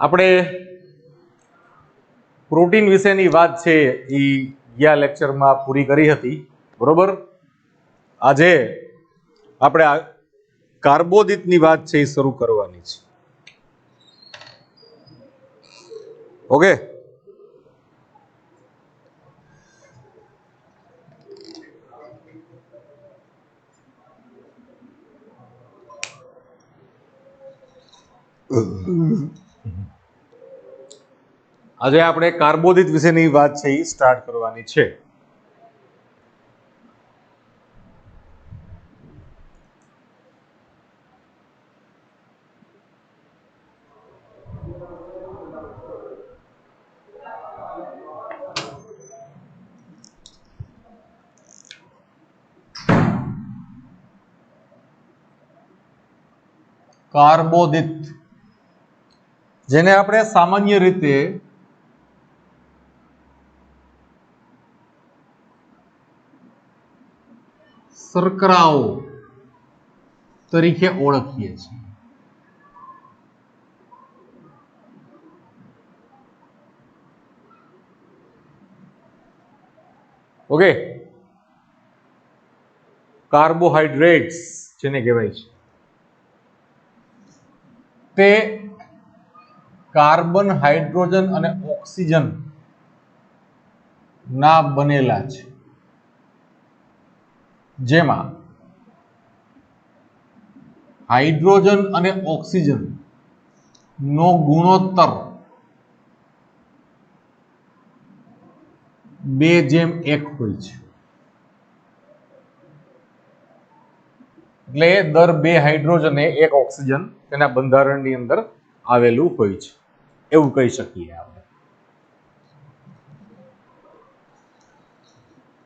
આપણે પ્રોટીન વિશેની વાત છે એ ગયા લેક્ચરમાં પૂરી કરી હતી, બરોબર. આજે આપણે કાર્બોદિતની વાત છે એ શરૂ કરવાની છે. ઓકે. આજે આપણે કાર્બોદિત વિશેની વાત છે એ સ્ટાર્ટ કરવાની છે. કાર્બોદિત જેને આપણે સામાન્ય રીતે શર્કરાઓ તરીકે ઓળખીએ છીએ. ઓકે. કાર્બોહાઈડ્રેટ્સ જેને કહેવાય છે તે કાર્બન, હાઇડ્રોજન અને ઓક્સિજન ના બનેલા છે, જેમાં હાઇડ્રોજન અને ઓક્સિજન નો ગુણોત્તર 2:1 હોય છે. એટલે દર 2 હાઇડ્રોજન એ 1 ઓક્સિજન તેના બંધારણની અંદર આવેલું હોય છે, એવું કહી શકીએ આપણે.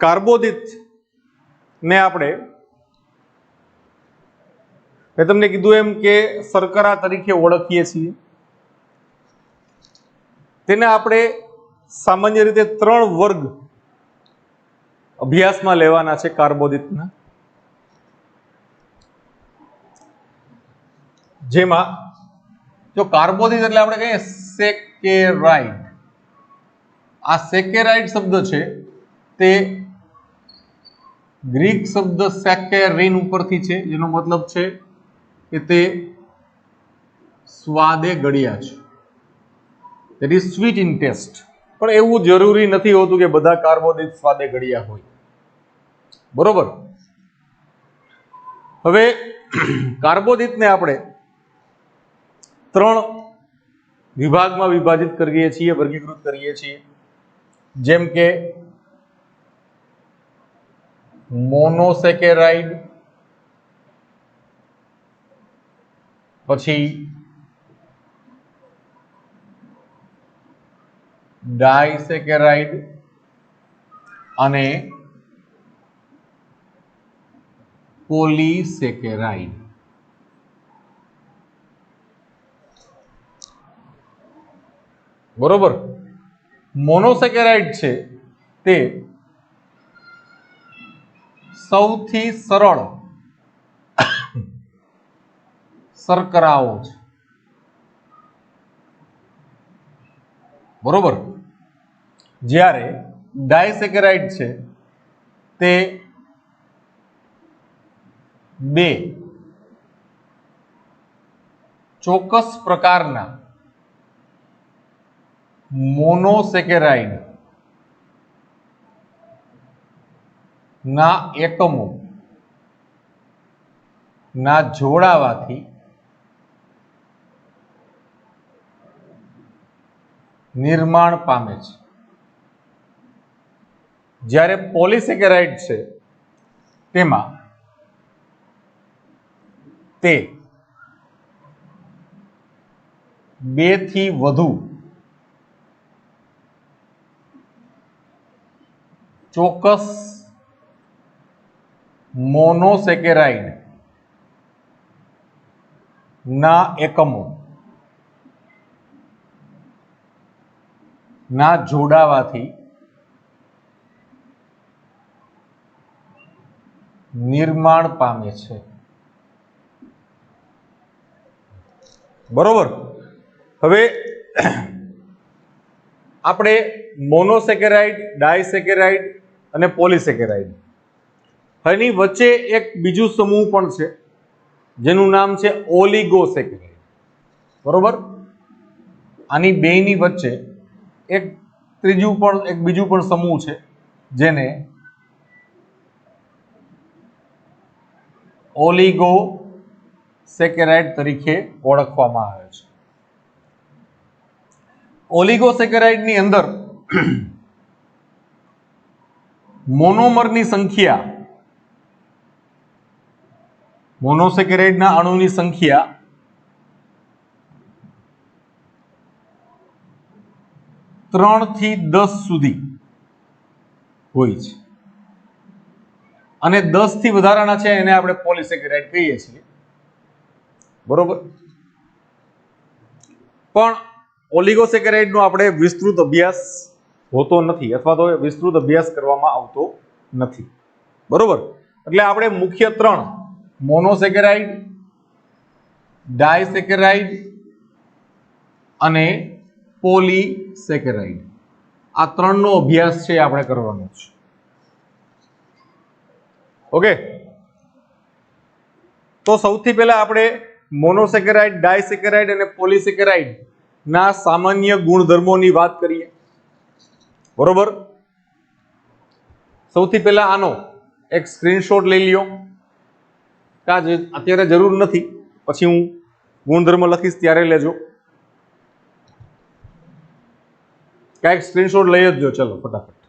કાર્બોદિત ને આપણે મેં તમને કીધું એમ કે શર્કરા તરીકે ઓળખીએ છીએ. તેને આપણે સામાન્ય રીતે 3 વર્ગ અભ્યાસમાં લેવાના છે કાર્બોદિતના, જેમાં જો કાર્બોદિત એટલે આપણે કહીએ સેકેરાઇડ. આ સેકેરાઇડ શબ્દ છે તે ગ્રીક શબ્દ સેકેરીન ઉપરથી છે, જેનો મતલબ છે કે તે સ્વાદે ગળ્યા છે, that is sweet in taste. પણ એવું જરૂરી નથી હોતું કે બધા કાર્બોદિત સ્વાદે ગળ્યા હોય, બરોબર. હવે કાર્બોદિતને આપણે 3 વિભાગમાં વિભાજિત કરીએ છીએ, વર્ગીકૃત કરીએ છીએ. જેમ કે મોનોસેકેરાઇડ, પછી ડાઇસેકેરાઇડ અને પોલીસેકેરાઇડ. બરોબર. મોનોસેકેરાઇડ છે તે સૌથી સરળ શર્કરાઓ છે, બરોબર. જ્યારે ડાઇસેકેરાઇડ છે તે 2 ચોક્કસ પ્રકારના મોનોસેકેરાઇડ ના એકમો ના જોડાવાથી નિર્માણ પામે છે. જ્યારે પોલીસેકેરાઇડ છે તેમાં તે 2 થી વધુ ચોક્કસ મોનોસેકેરાઇડ ના એકમો ના જોડાવાથી નિર્માણ પામે છે. બરોબર. હવે આપણે મોનોસેકેરાઇડ, ડાયસેકેરાઇડ અને પોલીસેકેરાઇડ, એની વચ્ચે એક બીજું સમૂહ પણ છે જેનું નામ છે ઓલિગોસેકેરાઇડ. બરોબર? આની બેની વચ્ચે એક બીજું પણ સમૂહ છે જેને ઓલિગોસેકેરાઇડ તરીકે ઓળખવામાં આવે છે. ઓલિગોસેકેરાઇડની અંદર મોનોમરની સંખ્યા, મોનોસેકેરાઇડના અણુની સંખ્યા 3 થી 10 સુધી હોય છે અને 10 થી વધારાના છે એને આપણે પોલિસેકેરાઇડ કહીએ છીએ. બરોબર? પણ ઓલિગોસેકેરાઇડનો આપણે વિસ્તૃત અભ્યાસ હોતો નથી અથવા તો વિસ્તૃત અભ્યાસ કરવામાં આવતો નથી. બરોબર? એટલે આપણે મુખ્ય 3 મોનોસેકેરાઇડ, ડાયસેકેરાઇડ અને પોલીસેકેરાઇડ, આ 3નો અભ્યાસ છે આપણે કરવાનો છે. ઓકે, તો સૌથી પહેલા આપણે મોનોસેકેરાઇડ, ડાયસેકેરાઇડ અને પોલીસેકેરાઇડ ના સામાન્ય ગુણધર્મોની વાત કરીએ. બરોબર? સૌથી પહેલા આનો એક સ્ક્રીનશોટ લઈ લ્યો. અત્યારે જરૂર નથી, પછી હું ગુણધર્મ લખીશ ત્યારે લેજો. કાંઈક સ્ક્રીનશોટ લઈ જ જો. ચલો ફટાફટ,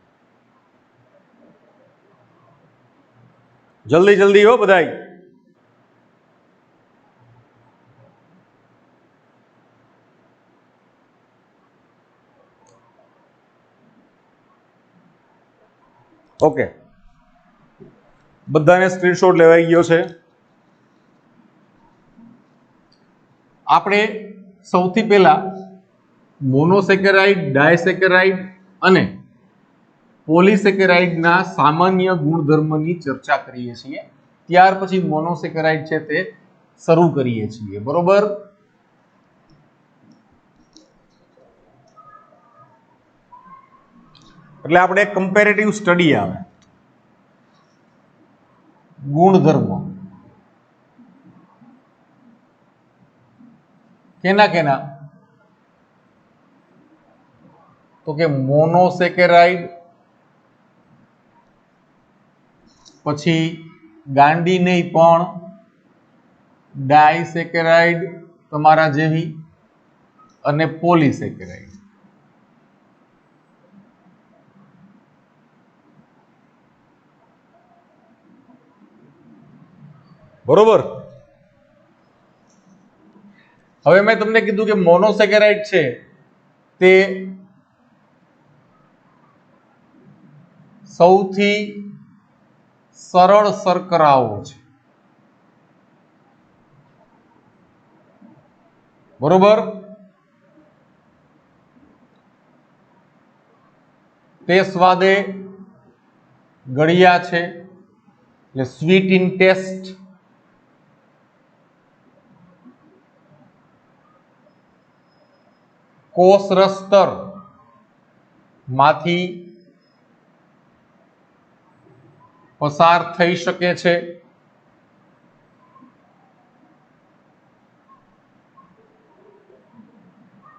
જલ્દી જલ્દી હો બધાય. ઓકે, બધાને સ્ક્રીનશોટ લેવાઈ ગયો છે. આપણે સૌથી પહેલા મોનોસેકેરાઇડ, ડાયસેકેરાઇડ અને પોલીસેકેરાઇડના સામાન્ય ગુણધર્મની ચર્ચા કરીએ છીએ. ત્યાર પછી મોનોસેકેરાઇડ છે તે શરૂ કરીએ છીએ. બરોબર? એટલે આપણે કમ્પેરેટિવ સ્ટડી આવે. ગુણધર્મ કેના? તો કે મોનોસેકેરાઇડ, પછી ગાંડી નહીં પણ ડાયસેકેરાઇડ તમારા જેવી, અને પોલીસેકેરાઇડ. બરોબર? હવે મેં તમને કીધું કે મોનોસેકેરાઇડ છે તે સૌથી સરળ શર્કરાઓ છે. બરોબર? તે સ્વાદે ગળ્યા છે, એટલે સ્વીટ ઇન ટેસ્ટ. કોષરસ્તર માંથી પસાર થઈ શકે છે.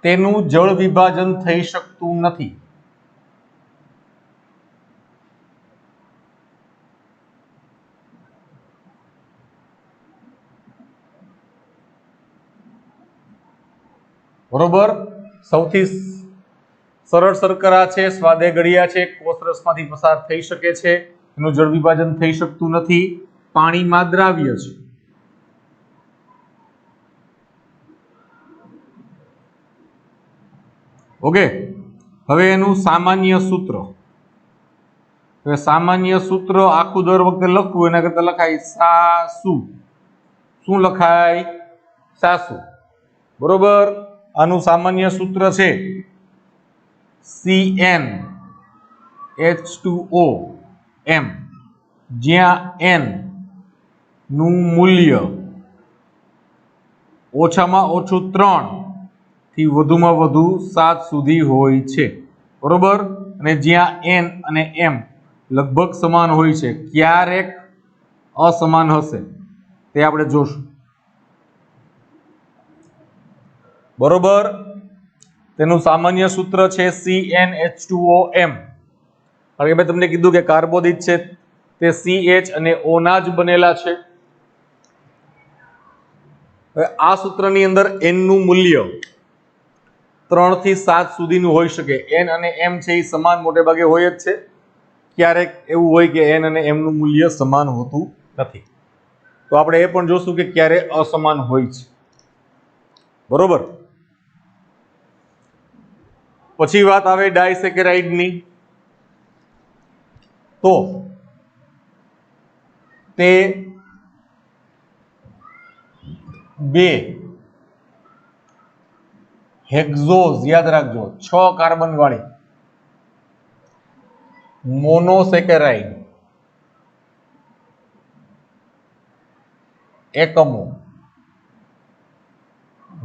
તેનું જળ વિભાજન થઈ શકતું નથી. બરોબર? સૌથી સરળ શર્કરા છે, સ્વાદે ગળ્યા છે, કોષરસમાંથી પસાર થઈ શકે છે, એનું જળ વિભાજન થઈ શકતું નથી, પાણીમાં દ્રાવ્ય છે. ઓકે, હવે એનું સામાન્ય સૂત્ર. સામાન્ય સૂત્ર આખું દર વખતે લખવું એના કરતા લખાય સાસુ. શું લખાય? સાસુ. બરોબર? આનું સામાન્ય સૂત્ર છે CnH2O m, જ્યાં n નું મૂલ્ય ઓછામાં ઓછું 3 થી વધુમાં વધુ 7 સુધી હોય છે, બરોબર. અને જ્યાં n અને m લગભગ સમાન હોય છે, ક્યારેક અસમાન હશે તે આપણે જોશું, બરોબર. તેનું સામાન્ય સૂત્ર છે CnH2OM. કારણ કે મેં તમને કીધું કે કાર્બોદિત છે તે CH અને O ના જ બનેલા છે. હવે આ સૂત્રની અંદર n નું મૂલ્ય 3 થી 7 સુધીનું હોઈ શકે. n અને m છે એ સમાન મોટે ભાગે હોય જ છે. ક્યારેક એવું હોય કે n અને m નું મૂલ્ય સમાન હોતું નથી, તો આપણે એ પણ જોશું કે ક્યારે અસમાન હોય છે, બરોબર. પછી વાત આવે ડાયસેકેરાઇડની, તો તે 2 હેક્ઝોઝ, યાદ રાખજો, 6 કાર્બન વાળી મોનોસેકેરાઇડ એકમો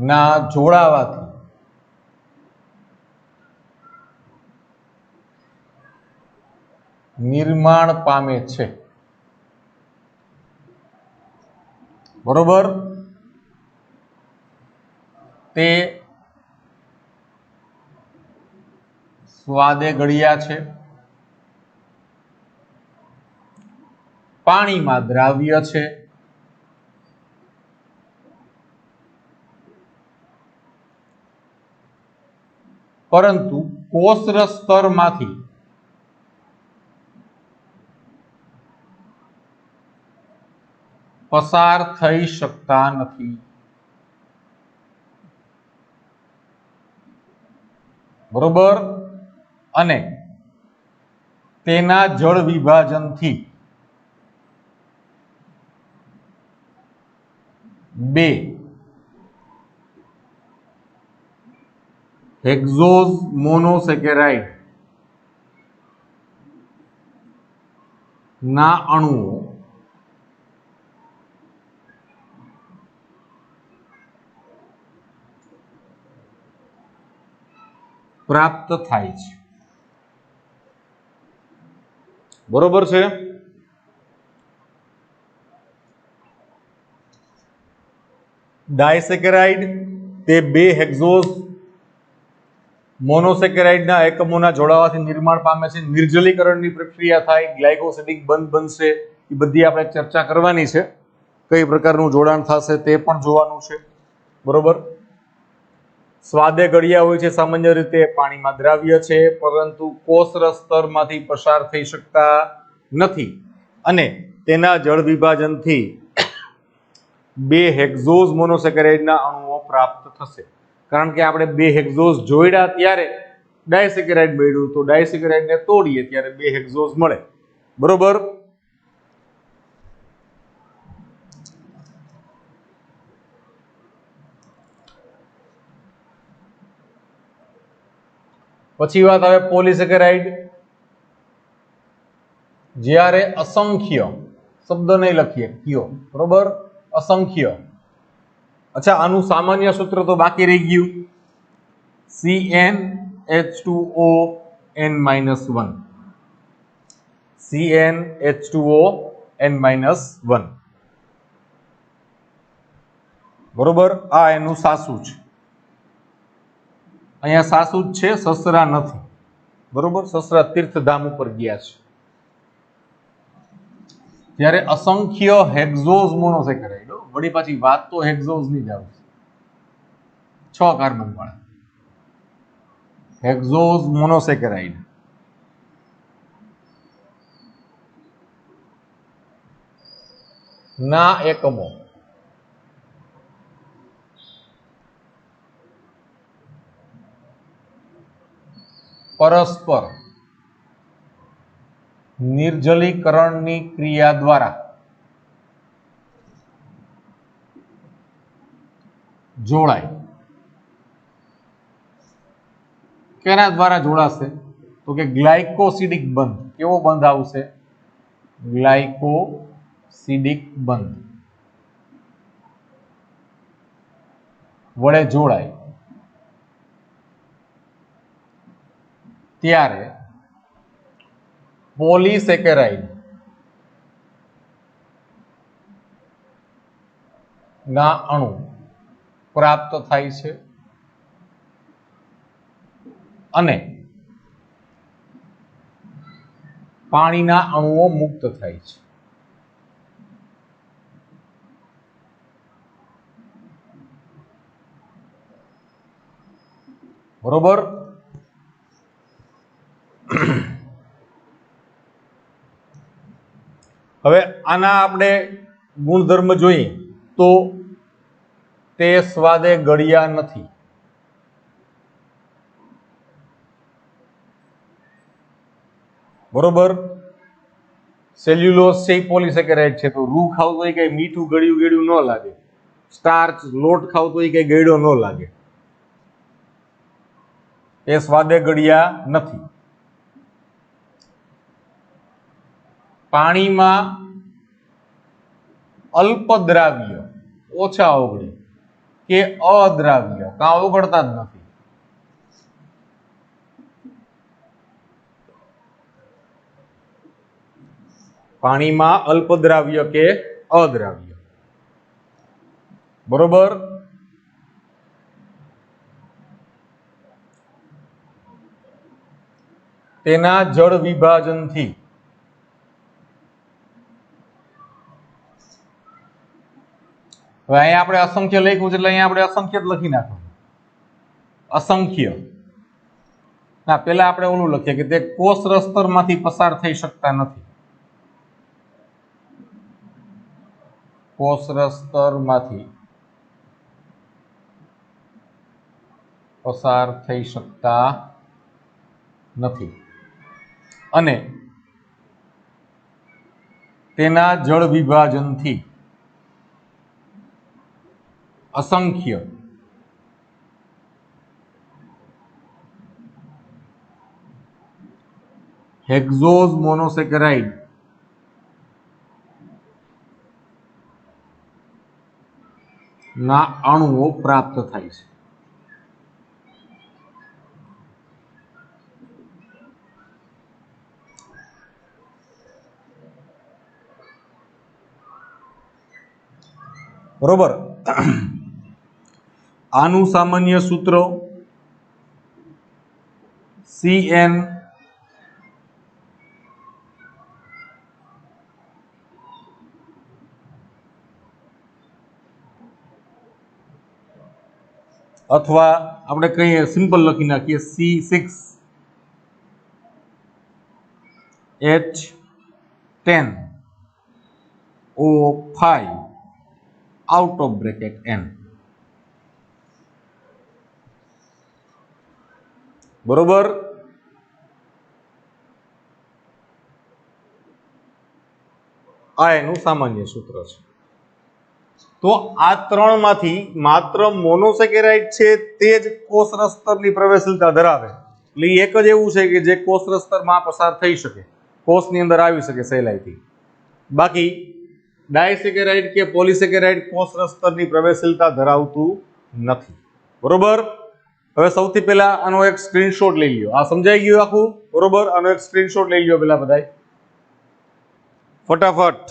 ના જોડાવાથી નિર્માણ પામે છે, બરોબર. તે સ્વાદે ગળ્યા છે, પાણીમાં દ્રાવ્ય છે, પરંતુ કોષરસ સ્તરમાંથી પસાર થઈ શકતા નથી, બરોબર. અને તેના જળ વિભાજનથી 2 હેક્ઝોઝ મોનોસેકેરાઇડ ના અણુઓ પ્રાપ્ત થાય છે, બરોબર છે. ડાયસેકેરાઇડ તે 2 હેક્ઝોઝ મોનોસેકેરાઇડના એકમોના જોડાવાથી નિર્માણ પામે છે. નિર્જલીકરણની પ્રક્રિયા થાય, ગ્લાયકોસિડિક બંધ બનશે, એ બધી આપણે ચર્ચા કરવાની છે. કઈ પ્રકારનું જોડાણ થશે તે પણ જોવાનું છે, બરોબર. સ્વાદે ગળ્યા હોય છે, સામાન્ય રીતે પાણીમાં દ્રાવ્ય છે, પરંતુ કોષરસ સ્તરમાંથી પસાર થઈ શકતા નથી, અને તેના જળ વિભાજનથી 2 હેક્ઝોઝ મોનોસેકેરાઇડના અણુઓ પ્રાપ્ત થશે. કારણ કે આપણે 2 હેક્ઝોઝ જોડ્યા ત્યારે ડાયસેકેરાઇડ મળ્યું, તો ડાયસેકેરાઇડને તોડીએ ત્યારે 2 હેક્ઝોઝ મળે, બરોબર. પછી વાત આવે પોલિસેકેરાઇડ. જ્યારે અસંખ્ય, શબ્દ નહીં લખીએ, કયો, બરોબર, અસંખ્ય. અચ્છા, આનું સામાન્ય સૂત્ર તો બાકી રહી ગયું, CnH2ON-1, CnH2ON-1, બરોબર. આ એનું સાસુ છે, અહીંયા સાસુ જ છે, સસરા નથી, બરોબર. સસરા તીર્થધામ ઉપર ગયા છે. જ્યારે અસંખ્ય હેક્ઝોઝ મોનોસેકેરાઇડ, વળી પાછી વાત તો હેક્ઝોઝ ની જ આવશે, 6 કાર્બન વાળા હેક્ઝોઝ મોનોસેકેરાઇડ ના એકમો પરસ્પર નિર્જલીકરણની ક્રિયા દ્વારા જોડાય. કેના દ્વારા જોડાશે? તો કે ગ્લાયકોસિડિક બંધ. કેવો બંધ આવશે? ગ્લાયકોસિડિક બંધ વડે જોડાય. ત્યારે પોલીસેકેરાઇડ ના અણુ પ્રાપ્ત થાય છે અને પાણીના અણુઓ મુક્ત થાય છે. બરોબર. હવે આના આપણે ગુણધર્મ જોઈએ તો તે સ્વાદે ગળ્યા નથી. બરોબર. સેલ્યુલોઝ છે પોલીસેકેરાઇડ છે, તો રૂ ખાવ તો કઈ મીઠું ગળ્યું ગળ્યું ન લાગે. સ્ટાર્ચ લોટ ખાવ તો કઈ ગળ્યો ન લાગે. એ સ્વાદે ગળ્યા નથી. પાણીમાં અલ્પદ્રાવ્ય ઓછા ઓગળે કે અદ્રાવ્ય કાં ઓગળતા જ નથી. પાણીમાં અલ્પદ્રાવ્ય કે અદ્રાવ્ય. બરોબર. તેના જળ વિભાજનથી હવે અહીંયા આપણે અસંખ્ય લખ્યું છે એટલે અહીંયા આપણે અસંખ્ય જ લખી નાખવાનું. અસંખ્ય ના પેલા આપણે ઓલું લખીએ કે તે કોષ રસ્તરમાંથી પસાર થઈ શકતા નથી. કોષ રસ્તરમાંથી પસાર થઈ શકતા નથી અને તેના જળ વિભાજનથી અસંખ્ય હેક્ઝોઝ મોનોસેકેરાઇડ ના અણુઓ પ્રાપ્ત થાય છે. બરોબર. આનું સામાન્ય સૂત્ર CN અથવા આપણે કહીએ સિમ્પલ લખી નાખીએ C6H10O5 out of bracket N. બરોબર. આ એનું સામાન્ય સૂત્ર છે. તો આ ત્રણમાંથી માત્ર મોનોસેકેરાઇડ છે તે જ કોષ રસ્તરની પ્રવેશશીલતા ધરાવે. એટલે એક જ એવું છે કે જે કોષ રસ્તરમાં પસાર થઈ શકે, કોષની અંદર આવી શકે સહેલાઈથી. બાકી ડાયસેકેરાઇડ કે પોલીસેકેરાઇડ કોષ રસ્તરની પ્રવેશશીલતા ધરાવતું નથી. બરોબર. હવે સૌથી પહેલા આનો એક સ્ક્રીનશોટ લઈ લ્યો. આ સમજાઈ ગયું આખું? બરોબર. આનો એક સ્ક્રીનશોટ લઈ લ્યો પેલા બધાય ફટાફટ.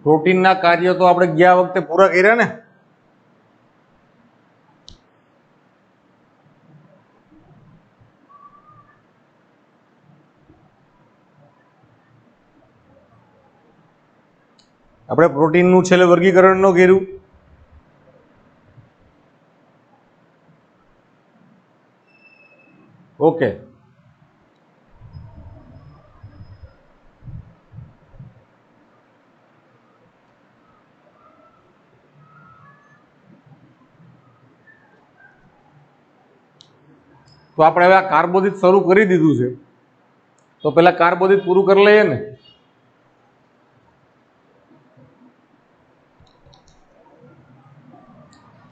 પ્રોટીનના કાર્ય તો આપણે ગયા વખતે પૂરા કર્યા ને. આપણે પ્રોટીનનું છેલ્લે વર્ગીકરણ ન કર્યું. ઓકે, તો આપણે હવે આ કાર્બોદિત શરૂ કરી દીધું છે, તો પેલા કાર્બોદિત પૂરું કરી લઈએ ને.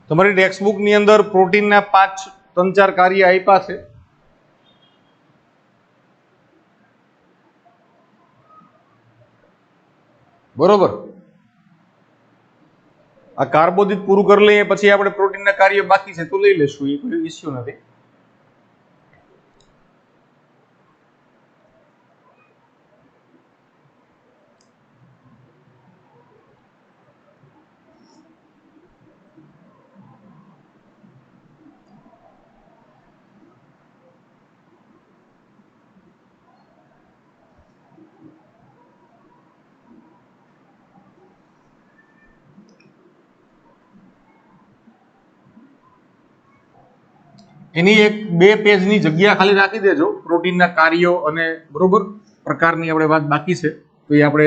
તમારી ટેક્સ્ટબુક ની અંદર પ્રોટીનના 3-4 કાર્ય આપ્યા છે. બરોબર, આ કાર્બોદિત પૂરું કરી લઈએ પછી આપણે પ્રોટીનના કાર્ય બાકી છે તો લઈ લેશું, એ કોઈ ઇશ્યુ નથી. એની 1-2 પેજની જગ્યા ખાલી રાખી દેજો પ્રોટીનના કાર્યો અને બરોબર પ્રકારની આપણે વાત બાકી છે તો એ આપણે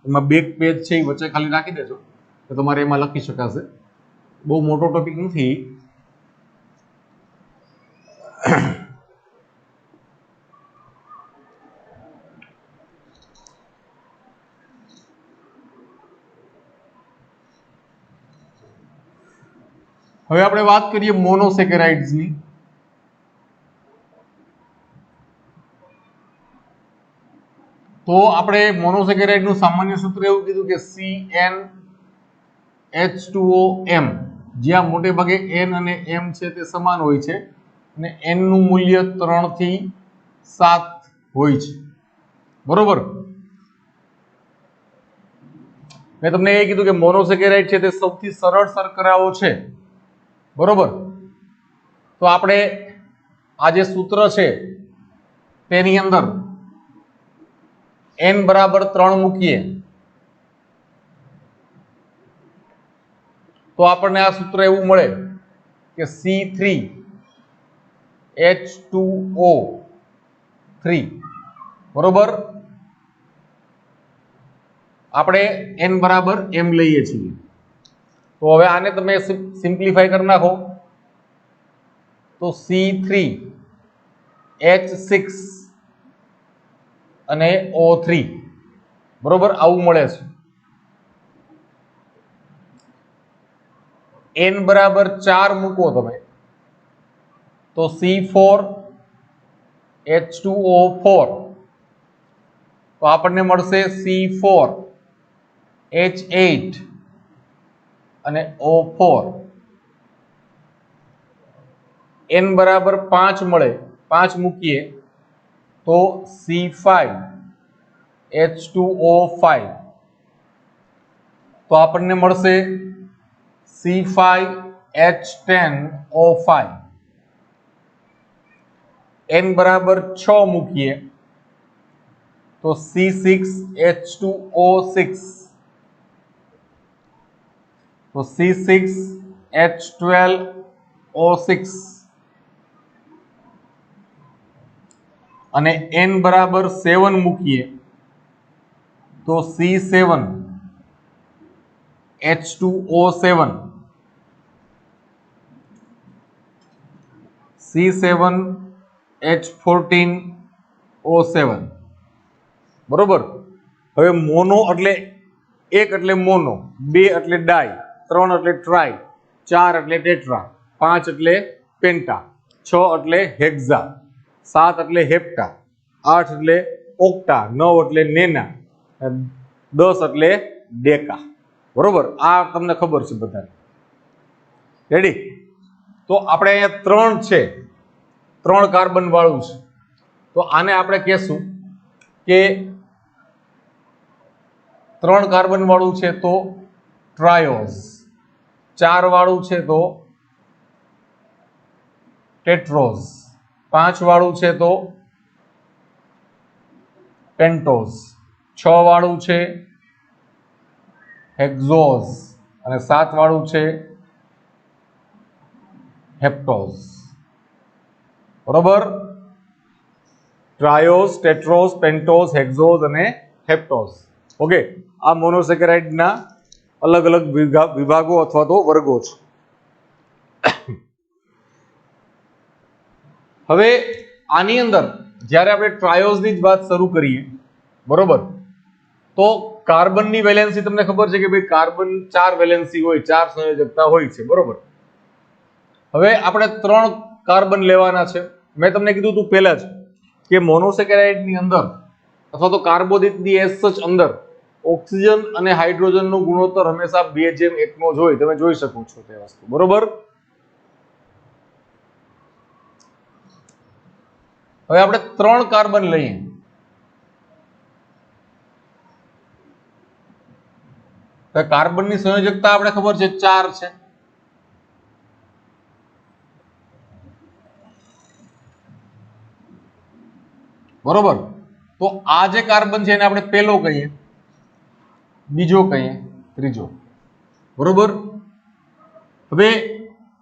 એમાં 2 પેજ છે એ વચ્ચે ખાલી રાખી દેજો તો તમારે એમાં લખી શકાશે. બહુ મોટો ટોપિક નથી. હવે આપણે વાત કરીએ મોનોસેકેરાઇડ્સની. તો આપણે મોનોસેકેરાઇડનું સામાન્ય સૂત્ર એવું કીધું કે CnH2OM, જ્યાં મોટે ભાગે N અને M છે તે સમાન હોય છે અને N નું મૂલ્ય 3 થી 7 હોય છે. બરોબર, મેં તમને એ કીધું કે મોનોસેકેરાઇડ છે તે સૌથી સરળ શર્કરાઓ છે. બરોબર, તો આપણે આ જે સૂત્ર છે તેની અંદર n બરાબર 3 મૂકીએ તો આપણને આ સૂત્ર એવું મળે કે C3H2O3. બરોબર, આપણે n બરાબર m લઈએ છીએ. તો હવે આને તમે સિમ્પ્લિફાય કરી નાખો તો C3H6 અને O3. બરોબર, આવું મળે છે. n બરાબર 4 મૂકો તમે તો C4H2O4, તો આપણને મળશે C4H8 અને O4. n બરાબર 5 મળે, 5 મૂકીએ તો C5H2O5, તો આપણને મળશે C5H10O5. n બરાબર 6 મૂકીએ તો C6H2O6, તો C6H12O6 અને n બરાબર 7 મૂકીએ તો C7H2O7, C7H14O7. બરોબર, હવે મોનો એટલે 1 એટલે મોનો, 2 એટલે ડાય, 3 એટલે ટ્રાય, 4 એટલે ટેટ્રા, 5 એટલે પેન્ટા, 6 એટલે હેક્ઝા, 7 એટલે હેપ્ટા, 8 એટલે ઓક્ટા, 9 એટલે નેના, 10 એટલે ડેકા. બરોબર, આ તમને ખબર છે બધાને. રેડી? તો આપણે અહીંયા 3 છે, 3 કાર્બન વાળું છે, તો આને આપણે કહેશું કે 3 કાર્બન વાળું છે તો ટ્રાયોઝ, 4 વાળું છે તો ટેટ્રોઝ, 5 વાળું છે તો પેન્ટોઝ, 6 વાળું છે હેક્ઝોઝ અને 7 વાળું છે હેપ્ટોઝ. બરોબર, ટ્રાયોઝ, ટેટ્રોઝ, પેન્ટોઝ, હેક્ઝોઝ અને હેપ્ટોઝ. ઓકે, આ મોનોસેકેરાઇડ ના અલગ અલગ વિભાગો અથવા તો વર્ગો છે. હવે આની અંદર જ્યારે આપણે ટ્રાયોઝની જ વાત શરૂ કરીએ, બરોબર, તો કાર્બનની વેલેન્સી તમને ખબર છે કે ભાઈ કાર્બન 4 વેલેન્સી હોય, 4 સંયોજકતા હોય છે, બરોબર. હવે આપણે 3 કાર્બન લેવાના છે. મેં તમને કીધું હતું પહેલા જ કે મોનોસેકેરાઇડની અંદર અથવા તો કાર્બોદિતની એસ સચ અંદર ઓક્સિજન અને હાઇડ્રોજનનો ગુણોત્તર હંમેશા 2:1 નો જ હોય. તમે જોઈ શકો છો તે વસ્તુ, બરોબર. હવે આપણે 3 કાર્બન લઈએ. તો કાર્બનની સંયોજકતા આપણે ખબર છે 4 છે. બરોબર, તો આ જે કાર્બન છે એને આપણે પહેલો કહીએ, બીજો કહીએ, ત્રીજો. બરોબર. હવે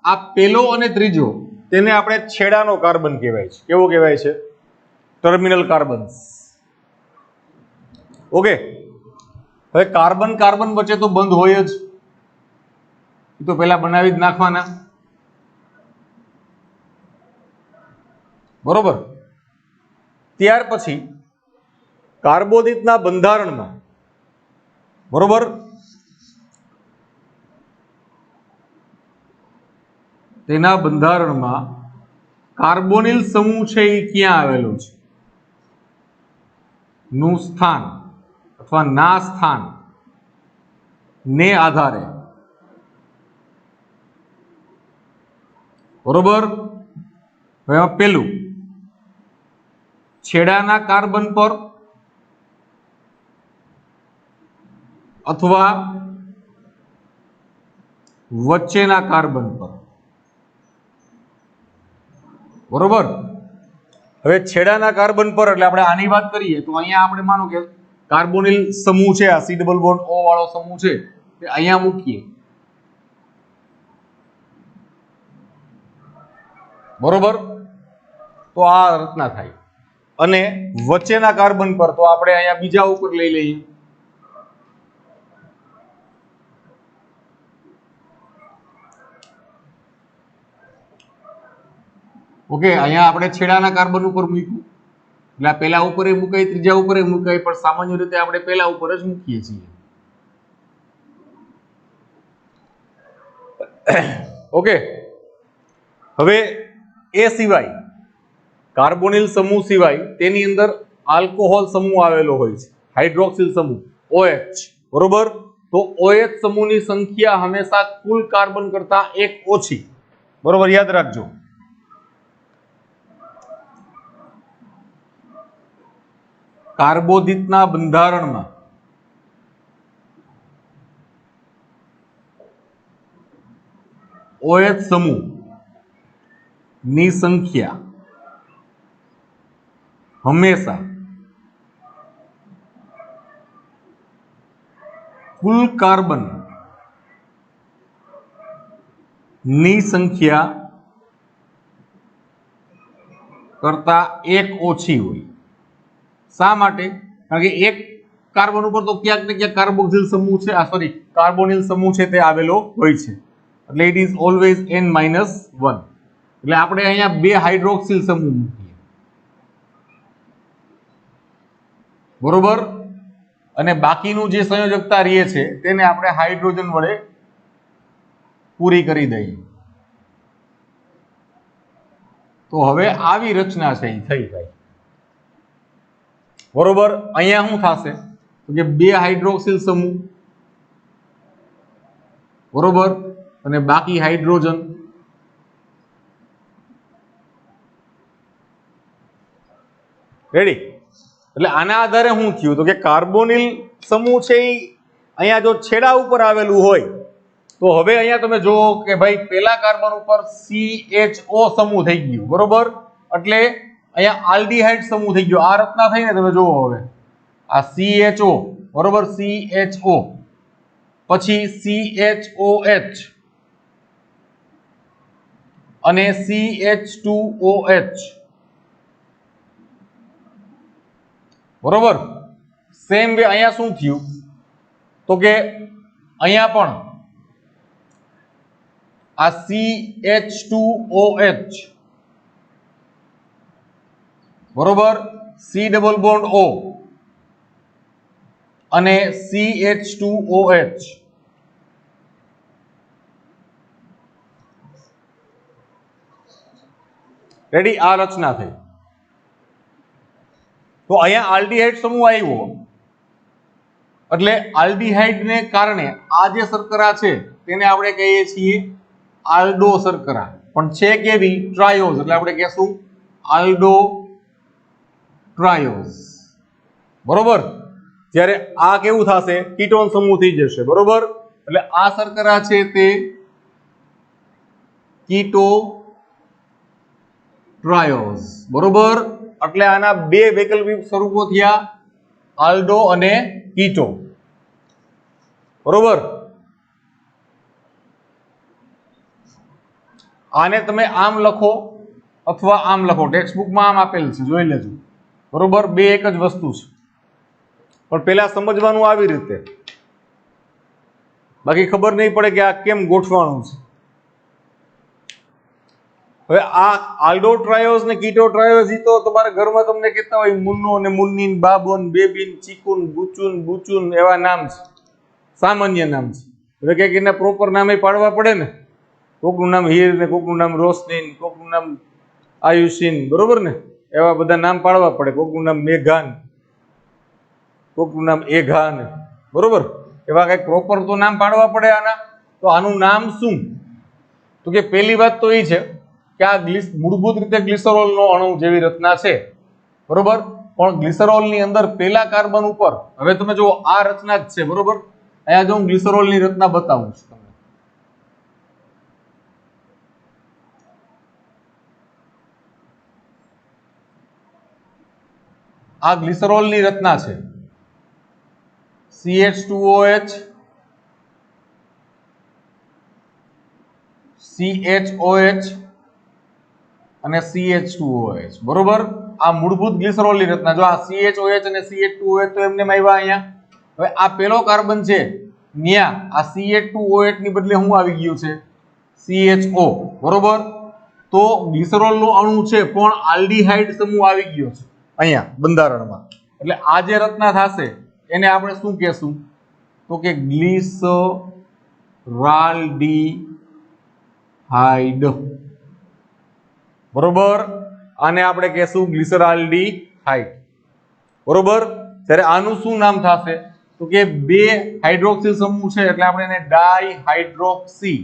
આ પહેલો અને ત્રીજો તેને આપણે છેડાનો કાર્બન કહેવાય છે. કેવો કહેવાય છે? Terminal carbons. ઓકે, હવે કાર્બન કાર્બન વચ્ચે તો બંધ હોય જ, એ તો પહેલા બનાવી જ નાખવાના. બરોબર. ત્યાર પછી કાર્બોદિતના બંધારણમાં, બરોબર, તેના બંધારણમાં કાર્બોનિલ સમૂહ છે એ ક્યાં આવેલો છે? નું સ્થાન અથવા ના સ્થાન ને આધારે, બરોબર. હવે પેલું છેડાના કાર્બન પર અથવા વચ્ચેના કાર્બન પર, બરોબર. હવે છેડાના કાર્બન પર એટલે આપણે આની વાત કરીએ તો અહીંયા આપણે માનો કે કાર્બોનિલ સમૂહ છે, આ સી ડબલ બોન્ડ ઓ વાળો સમૂહ છે, તે અહીંયા મૂકીએ, બરોબર. તો આ રચના થાય. અને વચ્ચેના કાર્બન પર તો આપણે અહીંયા બીજા ઉપર લઈ લઈએ. ઓકે, અહીંયા આપણે છેડાના કાર્બન ઉપર મૂક્યું એટલે પહેલા ઉપર મુકાય, ત્રીજા ઉપર મુકાય, પણ સામાન્ય રીતે આપણે પહેલા ઉપર જ મૂકીએ છીએ. ઓકે, હવે એ સિવાય કાર્બોનિલ સમૂહ સિવાય તેની અંદર આલ્કોહોલ સમૂહ આવેલો હોય છે, હાઇડ્રોક્સિલ સમૂહ OH, બરોબર. તો OH સમૂહની સંખ્યા હંમેશા કુલ કાર્બન કરતા 1 ઓછી, બરોબર, યાદ રાખજો. કાર્બોદિતના બંધારણમાં OH સમૂહ ની સંખ્યા હંમેશા કુલ કાર્બન ની સંખ્યા કરતા 1 ઓછી હોય. શા માટે? કારણ કે એક કાર્બન ઉપર તો ક્યાંક ને ક્યાંક કાર્બોક્સિલ સમૂહ છે, કાર્બોનિલ સમૂહ છે તે આવેલો હોય છે, એટલે ઇટ ઇઝ ઓલવેઝ n-1. એટલે આપણે અહીંયા 2 હાઇડ્રોક્સિલ સમૂહ મૂકીએ, બરોબર. અને બાકીનું જે સંયોજકતા રહે છે તેને આપણે હાઇડ્રોજન વડે પૂરી કરી દઈએ. તો હવે આવી રચના છે એ થઈ જાય, બરોબર. અહીંયા શું થશે તો કે 2 હાઇડ્રોક્સિલ સમૂહ, બરોબર, અને બાકી હાઇડ્રોજન. રેડી? એટલે આના આધારે શું થયું તો કે કાર્બોનિલ સમૂહ છે એ અહીંયા જો છેડા ઉપર આવેલું હોય તો હવે અહીંયા તમે જુઓ કે ભાઈ પેલા કાર્બન ઉપર CHO સમૂહ થઈ ગયું, બરોબર. એટલે અહીંયા આલ્ડીહાઇડ સમૂહ થઈ ગયો. આ રચના થઈને તમે જુઓ હવે આ CHO, બરોબર, CHO. પછી CHOH અને CH2OH, બરોબર. સેમ વે અહીંયા શું થયું તો કે અહીંયા પણ આ CH2OH, બરોબર, C ડબલ બોન્ડ O અને CH2OH, રેડી, આ રચના થઈ. તો અહીંયા આલ્ડીહાઇડ સમૂહ આવ્યો એટલે આલ્ડીહાઇડ ને કારણે આ જે શર્કરા છે તેને આપણે કહીએ છીએ આલ્ડો શર્કરા, પણ છે કેવી? ટ્રાયોઝ, એટલે આપણે કહેશું આલ્ડો ટ્રાયોઝ, બરોબર. જ્યારે આ કેવું થશે? કીટોન સમૂહ થઈ જશે, બરોબર. એટલે આ શર્કરા છે તે કીટો ટ્રાયોઝ, બરોબર. એટલે આના બે વૈકલ્પિક સ્વરૂપો થયા, આલ્ડો અને કીટો, બરોબર. આને તમે આમ લખો અથવા આમ લખો, ટેક્સ્ટબુકમાં આમ આપેલ છે, જોઈ લેજો, બરોબર. બે એક જ વસ્તુ છે, પણ પેલા સમજવાનું આવી રીતે, બાકી ખબર નહીં પડે કે આ કેમ ગોઠવાનું છે. હવે આ આલ્ડો ટ્રાયોઝ ને કીટો ટ્રાયોઝ, ઈ તો તમારા ઘરમાં તમને કહેતા હોય મુન્નો ને મુન્નીન, બાબોન, બેબીન, ચીકુન, બુચુન, બુચુન, એવા નામ છે, સામાન્ય નામ છે. એટલે કે એના પ્રોપર નામે પાડવા પડે ને, કોકનું નામ હીર ને કોકનું નામ રોશનીન, કોકનું નામ આયુષીન, બરોબર ને, એવા બધા નામ પાડવા પડે. કોકનું નામ મેઘાન, કોકનું નામ એઘાન, બરોબર. એવા કઈક પ્રોપર તો નામ પાડવા પડે આના. તો આનું નામ શું? તો કે પહેલી વાત તો એ છે કે આ મૂળભૂત રીતે ગ્લિસરોલનો અણુ જેવી રચના છે, બરોબર. પણ ગ્લિસરોલની અંદર પહેલા કાર્બન ઉપર, હવે તમે જુઓ આ રચના જ છે, બરોબર. અહીંયા જો હું ગ્લિસરોલની રચના બતાવું છું તમને, આ ગ્લિસરોલની રચના છે. CH2OH, CHOH અને CH2OH, બરોબર. આ મૂળભૂત ગ્લિસરોલની રચના. જો આ CHOH અને CH2OH તો એમને આવ્યા અહીંયા. હવે આ પેલો કાર્બન છે ન્યા આ CH2OH ની બદલે શું આવી ગયું છે? CHO, બરોબર. તો ગ્લિસરોલનો અણુ છે પણ આલ્ડીહાઇડ સમૂહ આવી ગયો છે અહીંયા બંધારણમાં. એટલે આ જે રચના થશે એને આપણે શું કહેશું? તો કે ગ્લિસરાલ્ડીહાઇડ, બરોબર. આને આપણે કહેશું ગ્લિસરાલ્ડીહાઇડ, બરોબર. ત્યારે આનું શું નામ થશે? તો કે બે હાઇડ્રોક્સિલ સમૂહ છે એટલે આપણે એને ડાયહાઇડ્રોક્સી,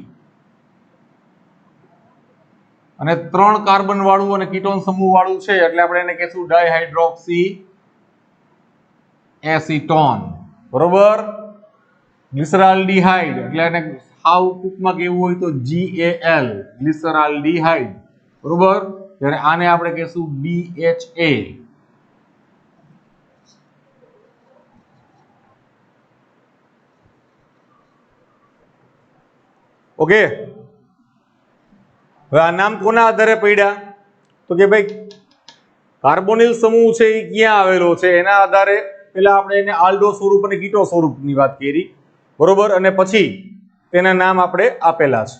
અને 3 કાર્બન વાળું અને કીટોન સમૂહ વાળું છે એટલે આપણે એને કહેશું ડાયહાઇડ્રોક્સી એસિટોન, બરોબર. ગ્લિસરાલ્ડીહાઇડ એટલે એને હાવ ટૂંકમાં કેવું હોય તો GAL, ગ્લિસરાલ્ડીહાઇડ, બરોબર. ત્યારે આને આપણે કહેશું BHA. ઓકે. હવે આ નામ કોના આધારે પડ્યા? તો કે ભાઈ કાર્બોનિલ સમૂહ છે એ ક્યાં આવેલો છે એના આધારે પેલા આપણે એને આલ્ડો સ્વરૂપ અને કીટો સ્વરૂપની વાત કરી, બરોબર. અને પછી તેના નામ આપણે આપેલા છે.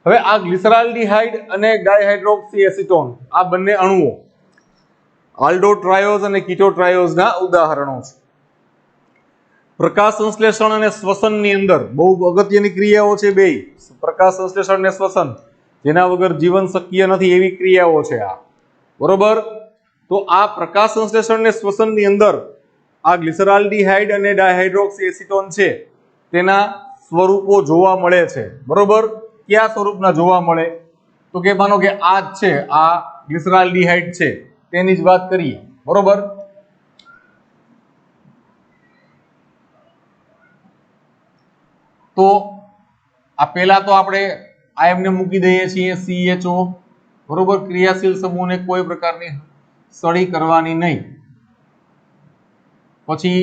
હવે આ ગ્લિસરાલ્ડીહાઇડ અને ડાયહાઇડ્રોક્સી એસિટોન આ બંને અણુઓ આલ્ડો ટ્રાયોઝ અને કીટો ટ્રાયોઝના ઉદાહરણો છે. પ્રકાશ સંશ્લેષણ અને શ્વસનની અંદર બહુ અગત્યની ક્રિયાઓ છે બે, પ્રકાશ સંશ્લેષણ અને શ્વસન, જેના વગર જીવન શક્ય નથી એવી ક્રિયાઓ છે આ, બરોબર. તો આ પ્રકાશ સંશ્લેષણ અને શ્વસનની અંદર આ ગ્લિસરાલ્ડીહાઇડ અને ડાયહાઇડ્રોક્સી એસિટોન છે તેના સ્વરૂપો જોવા મળે છે, બરોબર. કયા સ્વરૂપના જોવા મળે? તો કે માનો કે આ જ છે, આ ગ્લિસરાલ્ડીહાઇડ છે તેની જ વાત કરીએ, બરોબર. તો આ પહેલા તો આપણે આ એમને મૂકી દઈએ છીએ CHO, બરોબર. ક્રિયાશીલ સમૂહને કોઈ પ્રકારની સળી કરવાની નહીં. પછી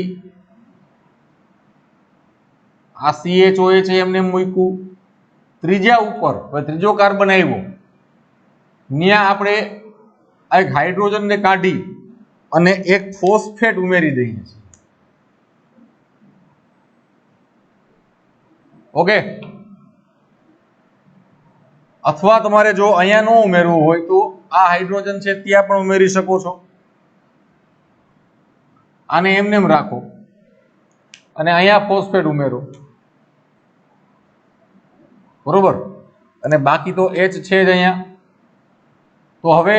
આ CHOH એમને મૂક્યું, ત્રીજા ઉપર હવે ત્રીજો કાર્બન આવ્યો, ત્યાં આપણે આ એક હાઇડ્રોજનને કાઢી અને એક ફોસ્ફેટ ઉમેરી દઈએ છીએ. ઓકે, અથવા તમારે જો અહીંયા ન ઉમેરવું હોય તો આ હાઇડ્રોજન છે ત્યાં પણ ઉમેરી શકો છો. આને એમને એમ રાખો અને અહીંયા ફોસ્ફેટ ઉમેરો, બરોબર, અને બાકી તો H છે જ અહીંયા. તો હવે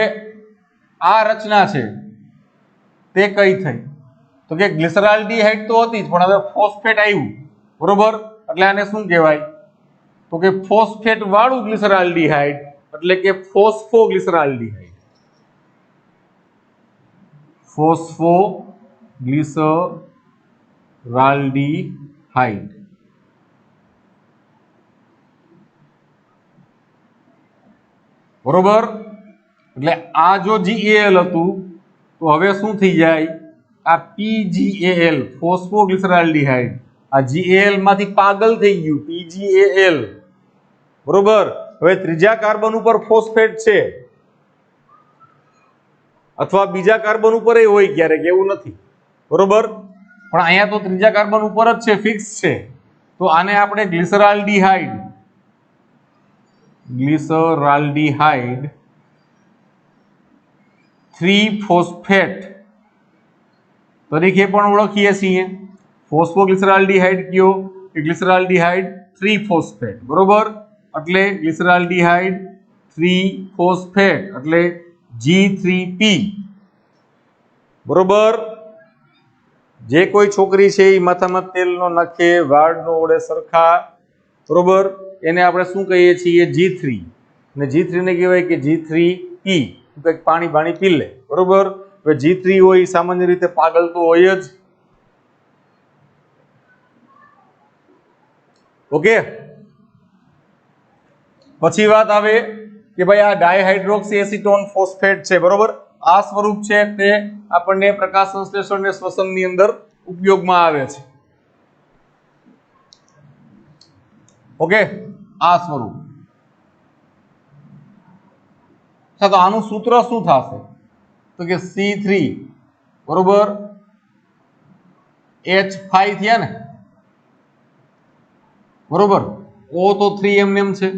આ રચના છે તે કઈ થઈ તો કે ગ્લિસરાલ્ડીહાઇડ તો હતી જ, પણ હવે ફોસ્ફેટ આવ્યું, બરોબર, એટલે આને શું કહેવાય તો કે ફોસ્ફેટ વાળું ગ્લિસરાલ્ડીહાઇડ, એટલે કે ફોસ્ફોગ્લિસરાલ્ડીહાઇડ. ફોસ્ફોગ્લિસરાલ્ડીહાઇડ. બરોબર, એટલે આ જો GAL હતું તો હવે શું થઈ જાય, આ PGAL ફોસ્ફોગ્લિસરાલ્ડીહાઇડ, આ GAL માંથી પાગલ થઈ ગયું PGAL, બરોબર. હવે ત્રીજા કાર્બન ઉપર ફોસ્ફેટ છે અથવા બીજા કાર્બન ઉપર હોય ક્યારેક, એવું નથી, બરોબર, પણ અહીંયા તો ત્રીજા કાર્બન ઉપર જ છે, ફિક્સ છે. તો આને આપણે ગ્લિસરાલ્ડીહાઇડ 3-ફોસ્ફેટ તરીકે પણ ઓળખીએ છીએ. ફોસ્ફોગ્લિસરાલ્ડીહાઇડ કયો કે ગ્લિસરાલ્ડીહાઇડ 3-ફોસ્ફેટ, બરોબર, એટલે ગ્લિસરાલ્ડીહાઇડ 3-ફોસ્ફેટ એટલે G3P, બરોબર. જે કોઈ છોકરી છે એ માથામાં તેલ નો નાખે, વાળ નો ઓળે સરખા, બરોબર, એને આપણે શું કહીએ છીએ G3, અને G3 ને કહેવાય કે G3P, કંઈક પાણી પી લે, બરોબર. હવે G3 હોય સામાન્ય રીતે પાગલ તો હોય જ. ઓકે, પછી વાત આવે કે ભાઈ આ ડાયહાઇડ્રોક્સી એસિટોન ફોસ્ફેટ છે, બરોબર. આ સ્વરૂપ છે તે આપણને પ્રકાશ સંશ્લેષણ અને શ્વસનની અંદર ઉપયોગમાં આવે છે. ઓકે, આ સ્વરૂપ. તો આનું સૂત્ર શું થશે તો કે C3, બરોબર, H5 થયા ને, બરોબર, O તો 3 એમનેમ છે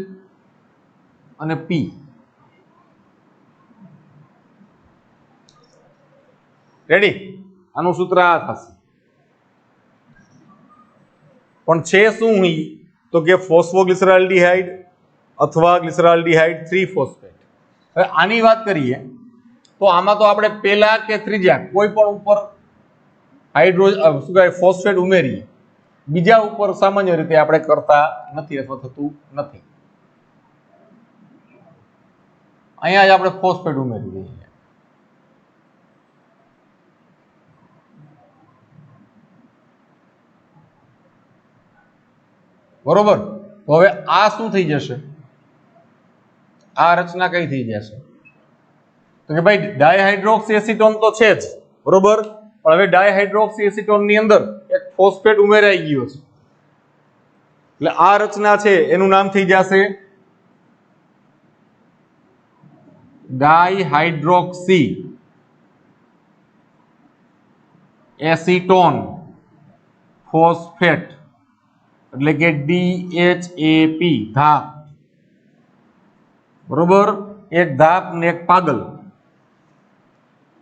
અને P. રેડી? આનું સૂત્ર આ થશે. પણ છે શું તો કે ફોસ્ફોગ્લિસરાલ્ડીહાઇડ અથવા ગ્લિસરાલ્ડીહાઇડ 3-ફોસ્ફેટ. હવે આની વાત કરીએ તો આમાં તો આપણે પહેલા કે ત્રીજા કોઈ પણ ઉપર ફોસ્ફેટ ઉમેરીએ, બીજા ઉપર સામાન્ય રીતે આપણે કરતા નથી અથવા થતું નથી. અહીંયા જ આપણે ફોસ્ફેટ ઉમેરી દઈએ. બરોબર, તો હવે આ શું થઈ જશે, આ રચના કઈ થઈ જશે તો કે ભાઈ ડાયહાઇડ્રોક્સી એસિટોન તો છે જ, બરોબર, પણ હવે ડાયહાઇડ્રોક્સી એસિટોન ની અંદર એક ફોસ્ફેટ ઉમેરાઈ ગયો છે, એટલે આ રચના છે એનું નામ થઈ જશે ડાયહાઇડ્રોક્સી એસિટોન ફોસ્ફેટ, એટલે કે DHAP, ધાપ, બરોબર. એક ધાપ ને એક પાગલ.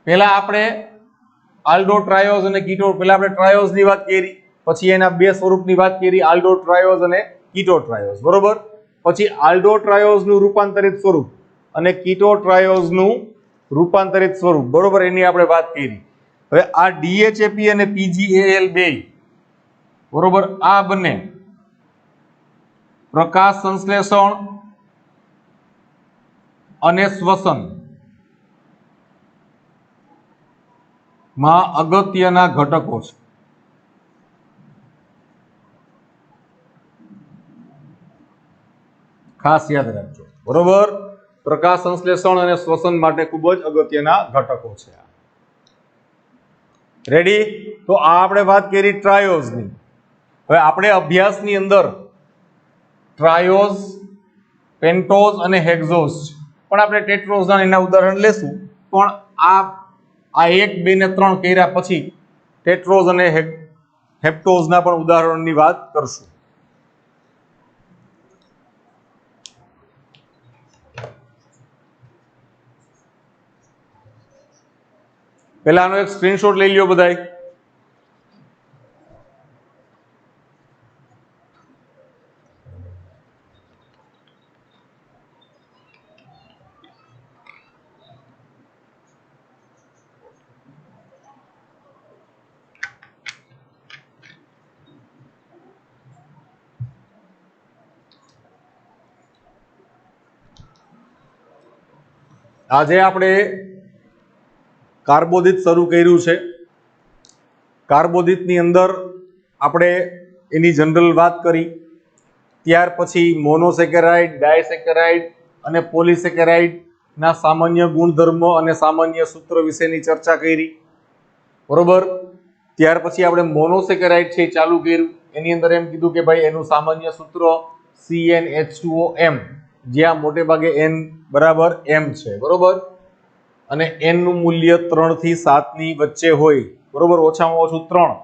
પહેલા આપણે આલ્ડો ટ્રાયોઝ અને કીટો, પહેલા આપણે ટ્રાયોઝ ની વાત કરી, પછી એના બે સ્વરૂપની વાત કરી, આલ્ડો ટ્રાયોઝ અને કીટો ટ્રાયોઝ, બરોબર. પછી આલ્ડો ટ્રાયોઝ નું રૂપાંતરિત સ્વરૂપ અને કીટો ટ્રાયોઝ નું રૂપાંતરિત સ્વરૂપ, બરોબર, એની આપણે વાત કરી. હવે આ DHAP અને PGAL બે, બરોબર, આ બંને પ્રકાશ સંશ્લેષણ અને શ્વસન માં અગત્યના ઘટકો છે. ખાસ યાદ રાખજો, બરોબર. પ્રકાશ સંશ્લેષણ અને શ્વસન માટે ખૂબ જ અગત્યના ઘટકો છે. રેડી? તો આ આપણે વાત કરી ટ્રાયોઝની. હવે આપણે અભ્યાસની અંદર ટ્રાયોઝ, પેન્ટોઝ અને હેક્ઝોઝ પણ આપણે ટેટ્રોઝના એના ઉદાહરણ લેશું, પણ આ 1, 2 ને 3 કર્યા પછી ટેટ્રોઝ અને હેપ્ટોઝના પણ ઉદાહરણની વાત કરશું. પહેલા આનો એક સ્ક્રીનશોટ લઈ લ્યો બધાય. આજે આપણે કાર્બોદિત શરૂ કર્યું છે. કાર્બોદિતની અંદર આપણે એની જનરલ વાત કરી, ત્યાર પછી મોનોસેકેરાઇડ, ડાયસેકેરાઇડ અને પોલીસેકેરાઇડના સામાન્ય ગુણધર્મો અને સામાન્ય સૂત્ર વિશેની ચર્ચા કરી. બરોબર. ત્યાર પછી આપણે મોનોસેકેરાઇડ છે એ ચાલુ કર્યું. એની અંદર એમ કીધું કે ભાઈ એનું સામાન્ય સૂત્ર CnH2OM, જ્યાં મોટે ભાગે N બરાબર M છે. બરોબર. અને N નું મૂલ્ય 3 થી 7 ની વચ્ચે હોય. બરોબર. ઓછામાં ઓછું 3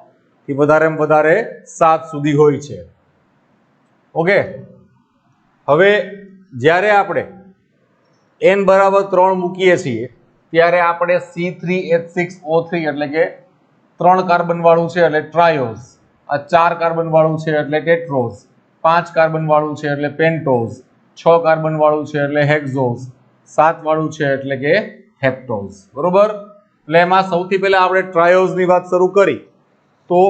થી વધારેમાં વધારે 7 સુધી હોય છે. ઓકે. હવે જ્યારે આપણે N બરાબર 3 મૂકીએ છીએ ત્યારે આપણે C3H6O3 એટલે કે 3 કાર્બન વાળું છે એટલે ટ્રાયોઝ, આ 4 કાર્બન વાળું છે એટલે ટેટ્રોઝ, 5 કાર્બન વાળું છે એટલે પેન્ટોઝ, 6 કાર્બન વાળું છે એટલે હેક્ઝોઝ, 7 વાળું છે એટલે કે હેપ્ટોઝ. બરોબર. એટલે એમાં સૌથી પહેલા આપણે ટ્રાયોઝની વાત શરૂ કરી તો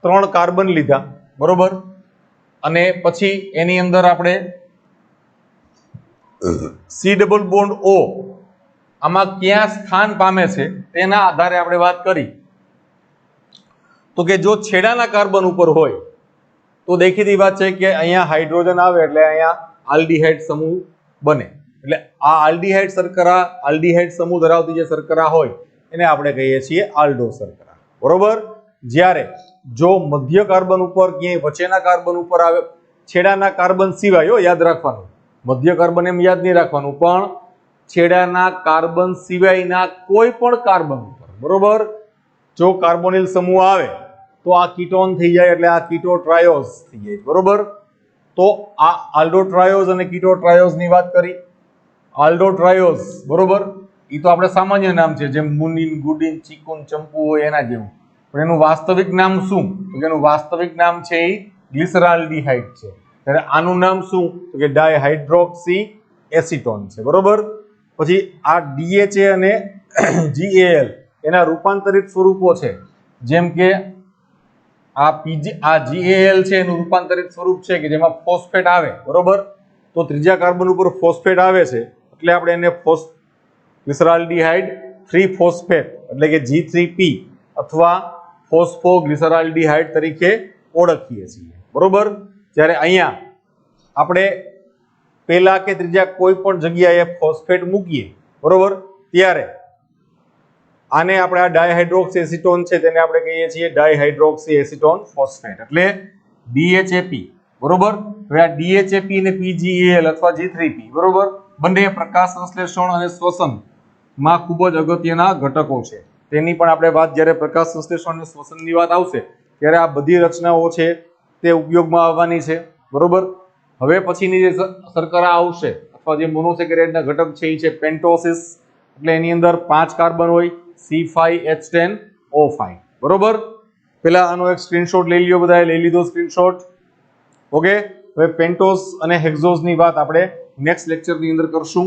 3 કાર્બન લીધા. બરોબર. અને પછી એની અંદર આપણે C ડબલ બોન્ડ O આમાં ક્યાં સ્થાન પામે છે તેના આધારે આપણે વાત કરી તો કે જો છેડાના કાર્બન ઉપર હોય તો દેખીતી વાત છે કે અહીંયા હાઇડ્રોજન આવે એટલે અહીંયા આલ્ડીહાઇડ સમૂહ બને. એટલે આ આલ્ડીહાઇડ શર્કરા, આલ્ડીહાઇડ સમૂહ ધરાવતી જે શર્કરા હોય એને આપણે કહીએ છીએ આલ્ડો શર્કરા. બરોબર. જ્યારે જો મધ્ય કાર્બન ઉપર ક્યાંય વચ્ચેના કાર્બન ઉપર આવે, છેડાના કાર્બન સિવાય, યાદ રાખવાનું, મધ્ય કાર્બન એમ યાદ નહીં રાખવાનું, પણ છેડાના કાર્બન સિવાયના કોઈ પણ કાર્બન ઉપર, બરોબર, જો કાર્બોનિલ સમૂહ આવે તો આ કીટોન થઈ જાય એટલે આ કીટો ટ્રાયોઝ થઈ જાય. બરોબર. તો આ આલ્ડો ટ્રાયોઝ અને કીટો ટ્રાયોઝ ની વાત કરી. આલ્ડો ટ્રાયોઝ, બરોબર, એ તો આપણે સામાન્ય નામ છે, જેમ મુનિન, ગુડિન, ચીકુન, ચંપુ હોય એના જેવું. પણ એનું વાસ્તવિક નામ શું? તો કે એનું વાસ્તવિક નામ છે એ ગ્લિસરાલ્ડીહાઇડ છે. ત્યારે આનું નામ શું? તો કે ડાયહાઇડ્રોક્સી એસિટોન છે. બરોબર. પછી આ DHA અને GAL એના રૂપાંતરિત સ્વરૂપો છે, જેમ કે આ GAL છે એનું રૂપાંતરિત સ્વરૂપ છે કે જેમાં ફોસ્ફેટ આવે. બરોબર. તો ત્રીજા કાર્બન ઉપર ફોસ્ફેટ આવે છે એટલે આપણે એને ગ્લિસરાલ્ડીહાઇડ 3 ફોસ્ફેટ એટલે કે G3P અથવા ફોસ્ફોગ્લિસરાલ્ડીહાઇડ તરીકે ઓળખીએ છીએ. બરોબર. જ્યારે અહીંયા આપણે પહેલા કે ત્રીજા કોઈ પણ જગ્યાએ ફોસ્ફેટ મૂકીએ, બરોબર, ત્યારે આને આપણે આ ડાયહાઇડ્રોક્સી એસિટોન છે તેને આપણે કહીએ છીએ ડાયહાઇડ્રોક્સી એસિટોન ફોસ્ફેટ એટલે DHAP. બરોબર. હવે આ DHAP અને PGAL અથવા G3P, બરોબર, બંને પ્રકાશ સંશ્લેષણ અને શ્વસન માં ખૂબ જ અગત્યના ઘટકો છે. તેની પણ આપણે વાત જ્યારે પ્રકાશ સંશ્લેષણ અને શ્વસનની વાત આવશે ત્યારે આ બધી રચનાઓ છે તે ઉપયોગમાં આવવાની છે. બરોબર. હવે પછીની જે શર્કરા આવશે અથવા જે મોનોસેકેરાઇડના ઘટક છે એ છે પેન્ટોસિસ, એટલે એની અંદર 5 કાર્બન હોય, C5H10O5. બરોબર. પેલા આનો એક સ્ક્રીનશોટ લઈ લ્યો બધાએ. લઈ લીધો સ્ક્રીનશોટ? ઓકે. હવે પેન્ટોસ અને હેક્ઝોઝની વાત આપણે નેક્સ્ટ લેક્ચરની અંદર કરશું.